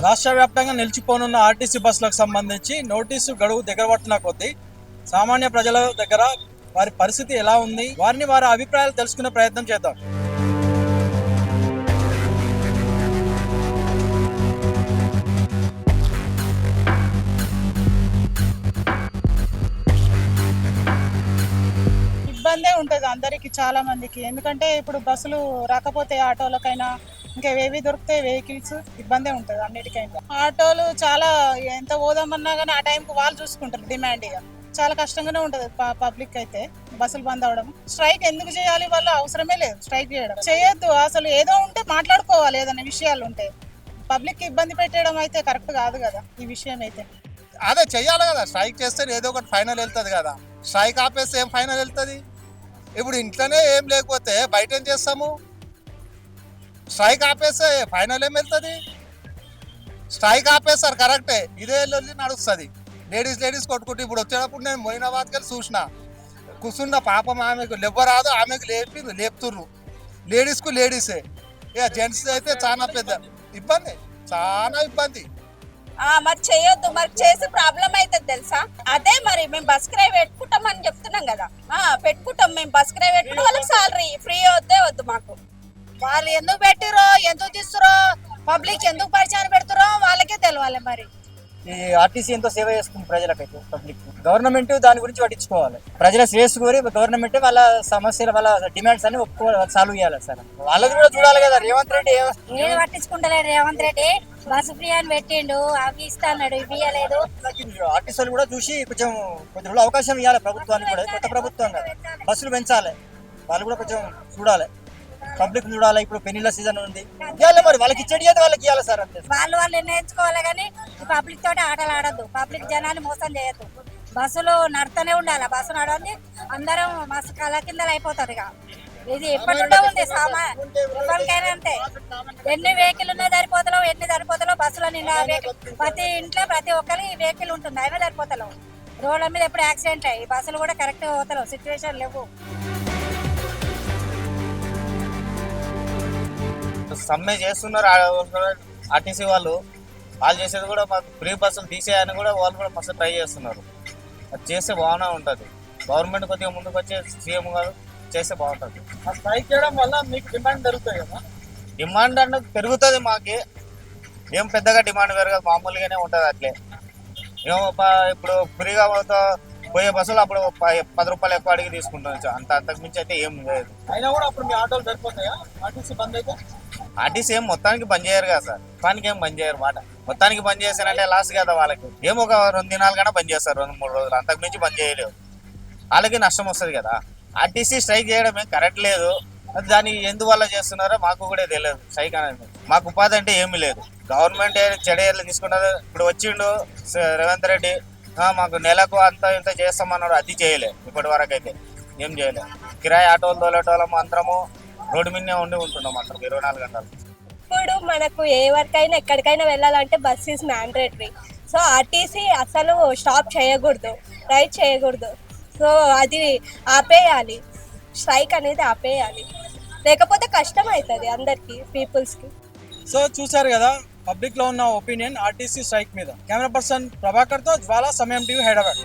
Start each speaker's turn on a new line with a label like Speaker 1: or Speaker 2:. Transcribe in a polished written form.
Speaker 1: రాష్ట్ర వ్యాప్తంగా నిలిచిపోనున్న ఆర్టీసీ బస్సులకు సంబంధించి నోటీసు గడువు దగ్గర పట్టిన కొద్దీ సామాన్య ప్రజల దగ్గర వారి పరిస్థితి ఎలా ఉంది, వారిని వారి అభిప్రాయాలు తెలుసుకునే ప్రయత్నం చేద్దాం.
Speaker 2: ఇబ్బందే ఉంటుంది అందరికి, చాలా మందికి. ఎందుకంటే ఇప్పుడు బస్సులు రాకపోతే ఆటోలకైనా ఇంకేవేవి దొరికితే వెహికల్స్ ఇబ్బందే ఉంటుంది అన్నిటికైనా. ఆటోలు చాలా ఎంత పోదామన్నా కానీ ఆ టైంకి వాళ్ళు చూసుకుంటారు డిమాండ్. ఇక చాలా కష్టంగానే ఉంటుంది పబ్లిక్ అయితే బస్సులు బంద్ అవడం. స్ట్రైక్ ఎందుకు చేయాలి? వాళ్ళు అవసరమే లేదు స్ట్రైక్ చేయడం. చేయొద్దు అసలు. ఏదో ఉంటే మాట్లాడుకోవాలి, ఏదైనా విషయాలు ఉంటే. పబ్లిక్ ఇబ్బంది పెట్టడం అయితే కరెక్ట్ కాదు కదా ఈ విషయం అయితే.
Speaker 3: అదే చెయ్యాలి కదా, స్ట్రైక్ చేస్తే ఏదో ఒకటి ఫైనల్ వెళ్తుంది కదా. స్ట్రైక్ ఆపేస్తే ఏం ఫైనల్ వెళ్తుంది? ఇప్పుడు ఇంట్లోనే ఏం లేకపోతే బయట ఏం చేస్తాము? స్ట్రైక్ ఆపేస్తే ఫైనల్ ఏం వెళ్తుంది? స్ట్రైక్ ఆపేస్తారు కరెక్టే, ఇదే వెళ్ళి నడుస్తుంది. లేడీస్ కొట్టుకుంటే ఇప్పుడు వచ్చేటప్పుడు నేను మొయినాబాద్కి వెళ్ళి చూసిన, కూర్చున్న పాపం ఆమెకు లేవరాదు, ఆమెకు లేపుతుర్రు. లేడీస్కు లేడీసే, ఇక జెంట్స్ అయితే చాలా పెద్ద ఇబ్బంది, చాలా ఇబ్బంది.
Speaker 4: మరి చేయొద్దు, మరి చేసే ప్రాబ్లం అవుతుంది తెలుసా. అదే మరి మేము బస్ కిరాయి పెట్టుకుంటాం అని చెప్తున్నాం కదా. పెట్టుకుంటాం, మేము బస్ కిరాయి పెట్టుకుంటాం, వాళ్ళకి సాలరీ ఫ్రీ వద్దు మాకు.
Speaker 2: వాళ్ళు ఎందుకు పెట్టిరో, ఎందుకు తీస్తురో, పబ్లిక్ ఎందుకు పరిచయం పెడుతురో వాళ్ళకే తెలియాలి. మరి
Speaker 5: ఈ ఆర్టీసీ ఎంతో సేవ చేస్తుంది ప్రజలకైతే, పబ్లిక్. గవర్నమెంట్ దాని గురించి పట్టించుకోవాలి. ప్రజల శ్రేయస్సు కోరి గవర్నమెంట్ వాళ్ళ సమస్యలు, వాళ్ళ డిమాండ్స్ అన్ని సాల్వ్ చేయాలి సార్. వాళ్ళది కూడా చూడాలి కదా. రేవంత్ రెడ్డి
Speaker 6: ఏది పట్టించుకుంటలేడు. రేవంత్ రెడ్డి బస్సు ఫ్రీ అని పెట్టిండు, అవి ఇస్తాడు, ఇవి ఇవ్వలేదు.
Speaker 5: ఆర్టీసీ వాళ్ళు కూడా చూసి కొంచెం రోజులు అవకాశం ఇవ్వాలి ప్రభుత్వానికి కూడా. కొత్త ప్రభుత్వం కదా, బస్సులు పెంచాలి. వాళ్ళు కూడా కొంచెం చూడాలి, పబ్లిక్ చూడాలి. ఇప్పుడు పెళ్లిళ్ళ సీజన్ ఉంది, ఇవ్వాలి. మరి వాళ్ళకి ఇచ్చేది వాళ్ళకి ఇవ్వాలి సార్. అంతే.
Speaker 6: వాళ్ళు నిర్ణయించుకోవాలి కానీ పబ్లిక్ తోటి ఆటలు ఆడద్దు. పబ్లిక్ జనాన్ని మోసం చేయొద్దు. బస్సులు నడుతూనే ఉండాలి. బస్సు నడవండి, అందరం మస్తు కళ కిందలు అయిపోతారు. ఇక ఇది ఎప్పటి నుండో ఉంది. ఎవరికైనా అంతే. ఎన్ని వెహికల్ ఉన్నాయి సరిపోతలో, ఎన్ని సరిపోతలో బస్సులో నిన్న ప్రతి ఇంట్లో ప్రతి ఒక్కరి వెహికల్ ఉంటుంది, అయినా సరిపోతలో. రోడ్ల మీద ఎప్పుడు యాక్సిడెంట్ అయ్యి బస్సులు కూడా కరెక్ట్ పోతలేవు, సిచ్యువేషన్ లేవు.
Speaker 7: సమ్మె చేస్తున్నారు ఆర్టీసీ వాళ్ళు చేసేది కూడా మాకు ఫ్రీ బస్సులు తీసేయని కూడా వాళ్ళు కూడా మస్తు ట్రై చేస్తున్నారు. అది చేస్తే బాగానే ఉంటుంది. గవర్నమెంట్ కొద్దిగా ముందుకు వచ్చే సీఎం గారు చేస్తే బాగుంటుంది.
Speaker 1: స్ట్రైక్ చేయడం వల్ల మీకు డిమాండ్ పెరుగుతాయి కదా?
Speaker 7: డిమాండ్ అన్నది పెరుగుతుంది. మాకి ఏం పెద్దగా డిమాండ్ పెరగదు, మామూలుగానే ఉంటుంది అట్లే. ఏమో ఇప్పుడు ఫ్రీగా పోయే బస్సులు అప్పుడు 10 రూపాయలు ఎక్కువ అడిగి తీసుకుంటాం, అంతకు మించి అయితే ఏం లేదు.
Speaker 1: అయినా కూడా అప్పుడు మీ ఆటోలు సరిపోతాయా ఆర్టీసీ బంద్ అయితే?
Speaker 7: ఆర్టీసీ ఏం మొత్తానికి బంద్ చేయరు కదా సార్, మొత్తానికి ఏం బంద్ చేయరు మాట. మొత్తానికి బంద్ చేశారంటే లాస్ కదా వాళ్ళకి. ఏమో ఒక 2 దినాలు కన్నా బంద్ చేస్తారు, 2-3 రోజులు, అంతకు మించి బంద్ చేయలేవు. వాళ్ళకి నష్టం వస్తుంది కదా. ఆర్టీసీ స్ట్రైక్ చేయడమే కరెక్ట్ లేదు. అది దాన్ని ఎందువల్ల చేస్తున్నారో మాకు కూడా తెలియదు. స్ట్రైక్ అనేది మాకు ఉపాధి అంటే ఏమీ లేదు. గవర్నమెంట్ చర్యలు తీసుకుంటుంది. ఇప్పుడు వచ్చిండు రేవంత్ రెడ్డి, మాకు నెలకు అంత ఇంత చేస్తామన్నాడు, అది చేయలే. ఇప్పటి వరకు అయితే ఏం చేయలే. కిరాయి ఆటోలు తోలేటోళ్ళం అందరము రోడ్డు మీదనే ఉంటున్నాం అందరం 24 గంటలు.
Speaker 4: ఇప్పుడు మనకు ఏ వరకైనా ఎక్కడికైనా వెళ్ళాలంటే bus is mandatory. So RTC అసలు స్టాప్ చేయకూడదు, రైడ్ చేయకూడదు. సో అది ఆపేయాలి, స్ట్రైక్ అనేది ఆపేయాలి. లేకపోతే కష్టం అవుతుంది అందరికి, పీపుల్స్కి.
Speaker 1: సో చూసారు కదా పబ్లిక్ లో ఉన్న ఒపీనియన్ ఆర్టీసీ స్ట్రైక్ మీద. కెమెరా పర్సన్ ప్రభాకర్ తో జ్వాలా, సమయం టీవీ, హైదరాబాద్.